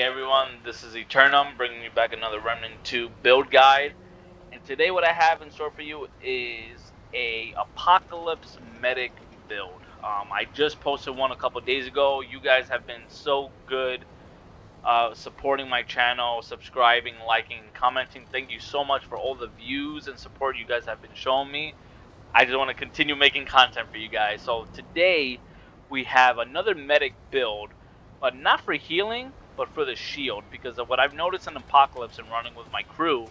everyone, this is Eternum bringing you back another Remnant 2 build guide. And today what I have in store for you is a Apocalypse Medic build. I just posted one a couple days ago. You guys have been so good supporting my channel, subscribing, liking, commenting. Thank you so much for all the views and support you guys have been showing me. I just want to continue making content for you guys. So today we have another medic build, but not for healing, but for the shield. Because of what I've noticed in Apocalypse and running with my crew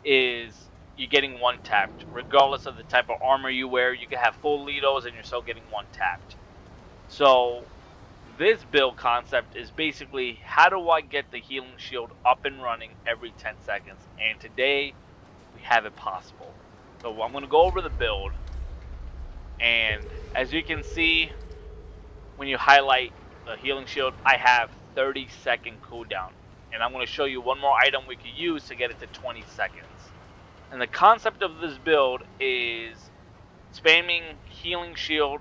is you're getting one tapped. Regardless of the type of armor you wear, you can have full Lidos and you're still getting one tapped. So this build concept is basically how do I get the healing shield up and running every 10 seconds. And today we have it possible. So I'm going to go over the build, and as you can see, when you highlight the healing shield, I have 30-second cooldown. And I'm going to show you one more item we could use to get it to 20 seconds. And the concept of this build is spamming healing shield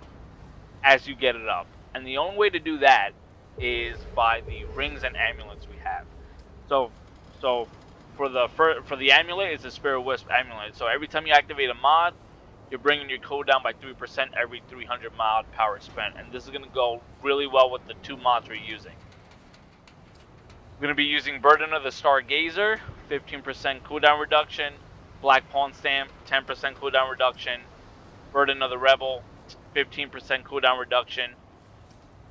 as you get it up. And the only way to do that is by the rings and amulets we have. So for the amulet, it's a Spirit Wisp amulet. So every time you activate a mod, you're bringing your cooldown by 3% every 300 mod power spent. And this is going to go really well with the two mods we're using. We're going to be using Burden of the Stargazer, 15% cooldown reduction. Black Pawn Stamp, 10% cooldown reduction. Burden of the Rebel, 15% cooldown reduction.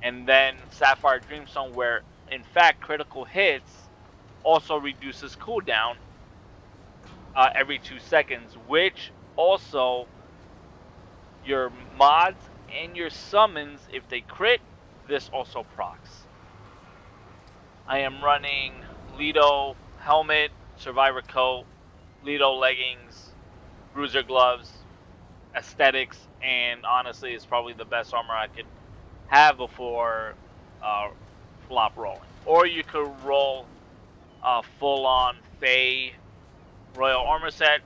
And then Sapphire Dreamstone, where in fact critical hits also reduces cooldown every 2 seconds, which also your mods and your summons, if they crit, this also procs. I am running Lido helmet, Survivor coat, Lido leggings, Bruiser gloves, aesthetics, and honestly it's probably the best armor I could have before flop rolling. Or you could roll a full-on Fey Royal Armor set,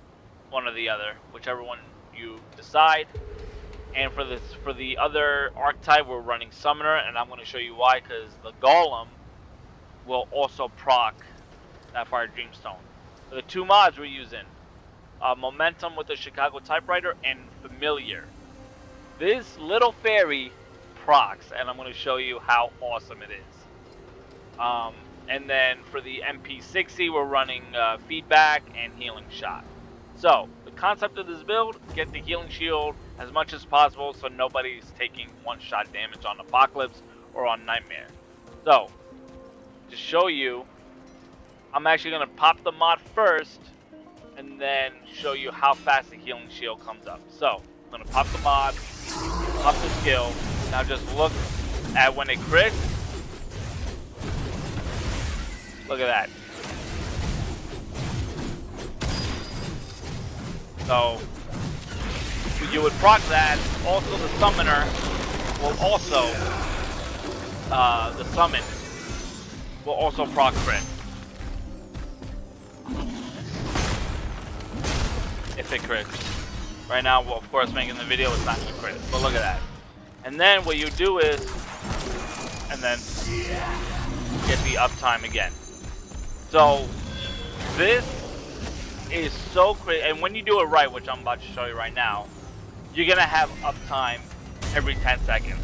one or the other, whichever one you decide. And for the other archetype, we're running Summoner, and I'm going to show you why, because the Golem will also proc Sapphire Dreamstone. For the two mods we're using, Momentum with the Chicago Typewriter and Familiar. This little fairy procs, and I'm going to show you how awesome it is. And then for the MP60, we're running Feedback and Healing Shot. So the concept of this build: get the healing shield as much as possible so nobody's taking one-shot damage on Apocalypse or on Nightmare. So to show you, I'm actually going to pop the mod first and then show you how fast the healing shield comes up. So I'm going to pop the mod, pop the skill. Now just look at when it crits. Look at that. So you would proc that. Also the summoner will also the summon will also proc crit. If it crits. Right now, well, of course, making the video is not going to crit, but look at that. And then what you do is, and then get the uptime again. So this is so crazy, and when you do it right, which I'm about to show you right now, you're gonna have uptime every 10 seconds.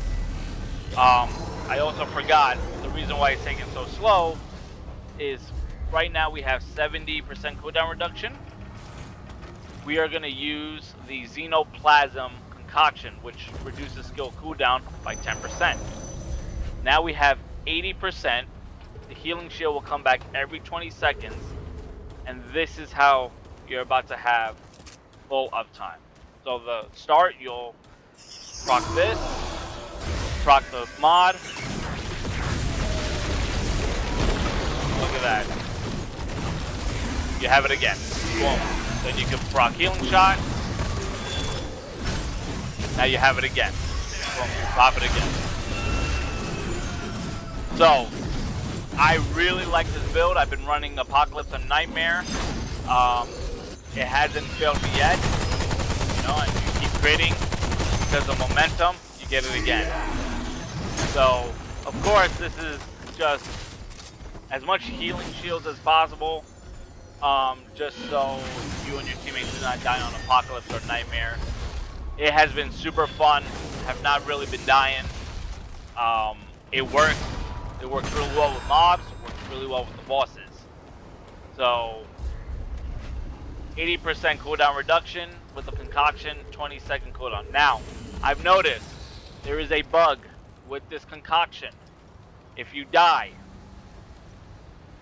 I also forgot the reason why it's taking so slow is right now we have 70% cooldown reduction. We are gonna use the Xenoplasm Concoction, which reduces skill cooldown by 10%. Now we have 80%. The healing shield will come back every 20 seconds. And this is how you're about to have full uptime. So the start, you'll proc this, proc the mod. Look at that. You have it again. Boom. Then you can proc healing shot. Now you have it again. Boom. Pop it again. So I really like this build. I've been running Apocalypse and Nightmare. It hasn't failed me yet. You know, and you keep critting because of momentum, you get it again. So, of course, this is just as much healing shields as possible, just so you and your teammates do not die on Apocalypse or Nightmare. It has been super fun. Have not really been dying. It works. It works really well with mobs. It works really well with the bosses. So 80% cooldown reduction with the concoction, 20-second cooldown. Now, I've noticed there is a bug with this concoction. If you die,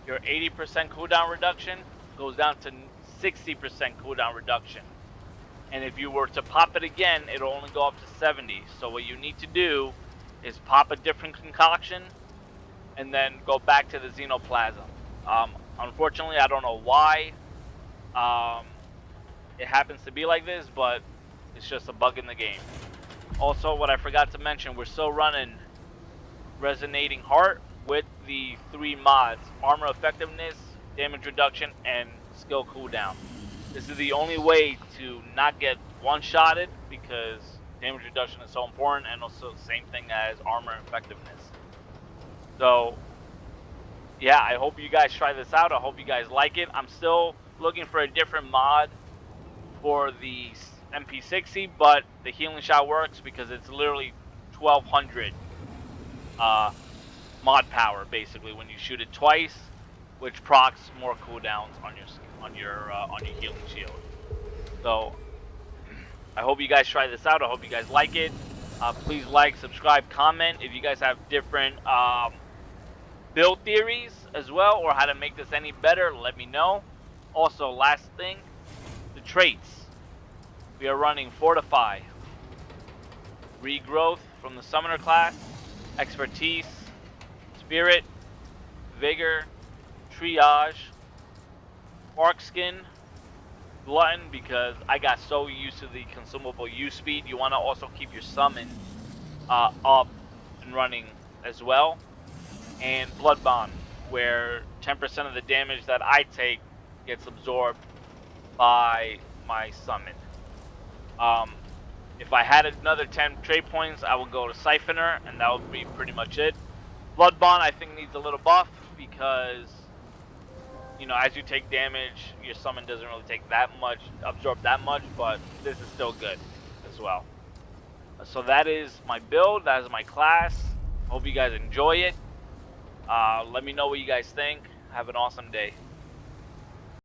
your 80% cooldown reduction goes down to 60% cooldown reduction. And if you were to pop it again, it'll only go up to 70. So what you need to do is pop a different concoction and then go back to the Xenoplasm. Unfortunately, I don't know why it happens to be like this, but it's just a bug in the game. Also, what I forgot to mention, we're still running Resonating Heart with the 3 mods: Armor Effectiveness, Damage Reduction, and Skill Cooldown. This is the only way to not get one-shotted, because damage reduction is so important, and also the same thing as armor effectiveness. So yeah, I hope you guys try this out. I hope you guys like it. I'm still looking for a different mod for the MP60, but the healing shot works because it's literally 1200 mod power basically when you shoot it twice, which procs more cooldowns on your healing shield. So I hope you guys try this out. I hope you guys like it. Please like, subscribe, comment if you guys have different build theories as well, or how to make this any better. Let me know. Also, last thing, the traits. We are running Fortify, Regrowth from the Summoner class, Expertise, Spirit, Vigor, Triage, Arc Skin, Glutton, because I got so used to the consumable use speed. You want to also keep your summon up and running as well. And Blood Bond, where 10% of the damage that I take gets absorbed by my summon. If I had another 10 trade points, I would go to Siphoner, and that would be pretty much it. Blood Bond, I think, needs a little buff because, you know, as you take damage, your summon doesn't really take that much, absorb that much, but this is still good as well. So that is my build, that is my class. Hope you guys enjoy it. Let me know what you guys think. Have an awesome day.